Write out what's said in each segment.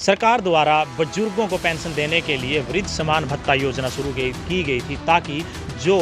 सरकार द्वारा बुजुर्गों को पेंशन देने के लिए वृद्ध समान भत्ता योजना शुरू की गई थी, ताकि जो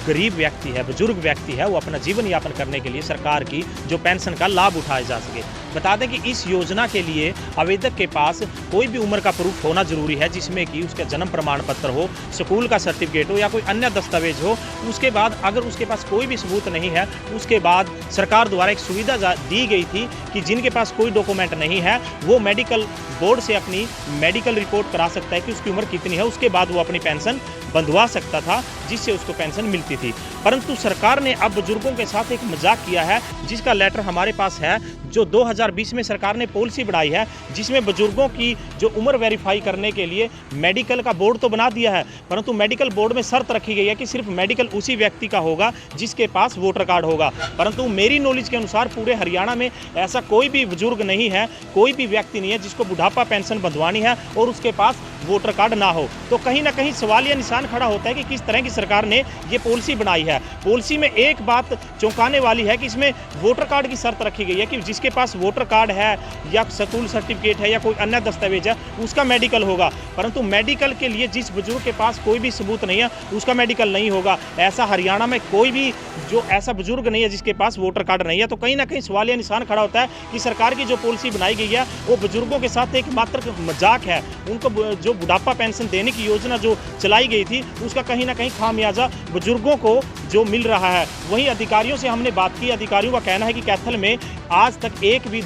गरीब व्यक्ति है, बुजुर्ग व्यक्ति है, वो अपना जीवन यापन करने के लिए सरकार की जो पेंशन का लाभ उठाया जा सके। बता दें कि इस योजना के लिए आवेदक के पास कोई भी उम्र का प्रूफ होना जरूरी है, जिसमें कि उसका जन्म प्रमाण पत्र हो, स्कूल का सर्टिफिकेट हो या कोई अन्य दस्तावेज हो। उसके बाद अगर उसके पास कोई भी सबूत नहीं है, उसके बाद सरकार द्वारा एक सुविधा दी गई थी कि जिनके पास कोई डॉक्यूमेंट नहीं है वो मेडिकल बोर्ड से अपनी मेडिकल रिपोर्ट करा सकता है कि उसकी उम्र कितनी है। उसके बाद वो अपनी पेंशन बंधवा सकता था, जिससे उसको पेंशन मिलती थी। परंतु सरकार ने अब बुजुर्गों के साथ एक मजाक किया है, जिसका लेटर हमारे पास है। जो 2020 में सरकार ने पॉलिसी बढ़ाई है, जिसमें बुजुर्गों की जो उम्र वेरीफाई करने के लिए मेडिकल का बोर्ड तो बना दिया है, परंतु मेडिकल बोर्ड में शर्त रखी गई है कि सिर्फ मेडिकल उसी व्यक्ति का होगा जिसके पास वोटर कार्ड होगा। परंतु मेरी नॉलेज के अनुसार पूरे हरियाणा में ऐसा कोई भी बुजुर्ग नहीं है, कोई भी व्यक्ति नहीं है जिसको बुढ़ापा पेंशन बंधवानी है और उसके पास वोटर कार्ड ना हो। तो कहीं ना कहीं सवालिया निशान खड़ा होता है कि किस तरह की सरकार ने ये पॉलिसी बनाई है। पॉलिसी में एक बात चौंकाने वाली है कि इसमें वोटर कार्ड की शर्त रखी गई है कि जिसके पास वोटर कार्ड है या स्कूल सर्टिफिकेट है या कोई अन्य दस्तावेज है, उसका मेडिकल होगा। परंतु मेडिकल के लिए जिस बुजुर्ग के पास कोई भी सबूत नहीं है, उसका मेडिकल नहीं होगा। ऐसा हरियाणा में कोई भी जो ऐसा बुजुर्ग नहीं है जिसके पास वोटर कार्ड नहीं है। तो कहीं ना कहीं सवालिया निशान खड़ा होता है कि सरकार की जो पॉलिसी बनाई गई है वो बुजुर्गों के साथ एक मात्र मजाक है। उनको जो बुढ़ापा पेंशन देने की योजना जो चलाई गई थी, उसका कहीं ना कहीं खामियाजा बुजुर्गों को जो मिल रहा है। वहीं अधिकारियों से हमने बात की, अधिकारियों का कहना है कि कैथल में आज तक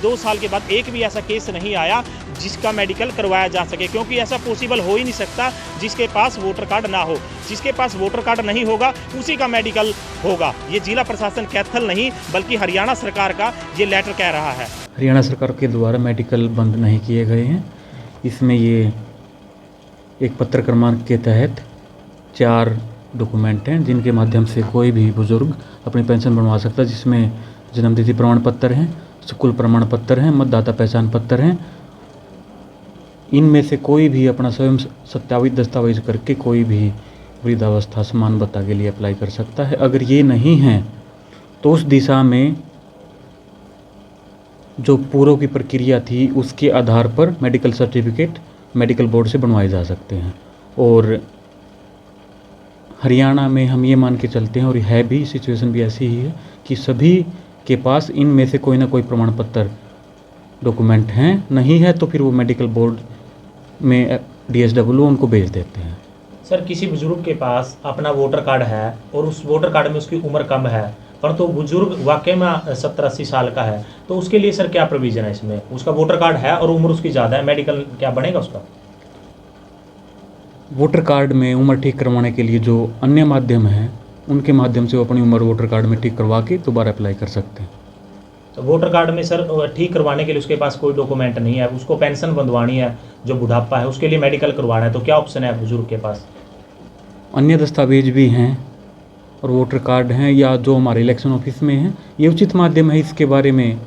2 साल के बाद एक भी ऐसा केस नहीं आया जिसका मेडिकल करवाया जा सके, क्योंकि ऐसा पॉसिबल हो ही नहीं सकता जिसके पास वोटर कार्ड ना हो। जिसके पास वोटर कार्ड नहीं होगा उसी का मेडिकल होगा। ये जिला प्रशासन कैथल नहीं बल्कि हरियाणा सरकार का ये लेटर कह रहा है। हरियाणा सरकार के द्वारा मेडिकल बंद नहीं किए गए हैं। इसमें ये एक पत्र क्रमांक के तहत 4 डॉक्यूमेंट हैं जिनके माध्यम से कोई भी बुजुर्ग अपनी पेंशन बनवा सकता है, जिसमें जन्मतिथि प्रमाण पत्र हैं, स्कूल प्रमाण पत्र हैं, मतदाता पहचान पत्र हैं। इनमें से कोई भी अपना स्वयं सत्यापित दस्तावेज करके कोई भी वृद्धावस्था समान भत्ता के लिए अप्लाई कर सकता है। अगर ये नहीं है तो उस दिशा में जो पूर्व की प्रक्रिया थी उसके आधार पर मेडिकल सर्टिफिकेट मेडिकल बोर्ड से बनवाए जा सकते हैं। और हरियाणा में हम ये मान के चलते हैं, और है भी, सिचुएशन भी ऐसी ही है कि सभी के पास इनमें से कोई ना कोई प्रमाण पत्र डॉक्यूमेंट हैं। नहीं है तो फिर वो मेडिकल बोर्ड में DSW उनको भेज देते हैं। सर, किसी बुजुर्ग के पास अपना वोटर कार्ड है और उस वोटर कार्ड में उसकी उम्र कम है, परंतु तो बुजुर्ग वाकई में 70-80 साल का है, तो उसके लिए सर क्या प्रोविजन है इसमें? उसका वोटर कार्ड है और उम्र उसकी ज़्यादा है, मेडिकल क्या बनेगा उसका? वोटर कार्ड में उम्र ठीक करवाने के लिए जो अन्य माध्यम हैं उनके माध्यम से वो अपनी उम्र वोटर कार्ड में ठीक करवा के दोबारा अप्लाई कर सकते हैं। तो वोटर कार्ड में सर ठीक करवाने के लिए उसके पास कोई डॉक्यूमेंट नहीं है, उसको पेंशन बंधवानी है, जो बुढ़ापा है उसके लिए मेडिकल करवाना है, तो क्या ऑप्शन है बुजुर्ग के पास? अन्य दस्तावेज भी हैं और वोटर कार्ड हैं या जो हमारे इलेक्शन ऑफिस में हैं, ये उचित माध्यम है। इसके बारे में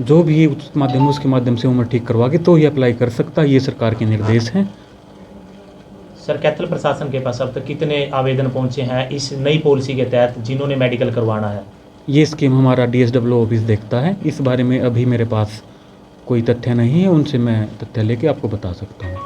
जो भी उचित माध्यम है उसके माध्यम से उम्र ठीक करवा के तो ही अप्लाई कर सकता है। ये सरकार के निर्देश हैं। सर, कैथल प्रशासन के पास अब तक कितने आवेदन पहुंचे हैं इस नई पॉलिसी के तहत जिन्होंने मेडिकल करवाना है? ये स्कीम हमारा DSW ऑफिस देखता है। इस बारे में अभी मेरे पास कोई तथ्य नहीं है, उनसे मैं तथ्य लेके आपको बता सकता हूँ।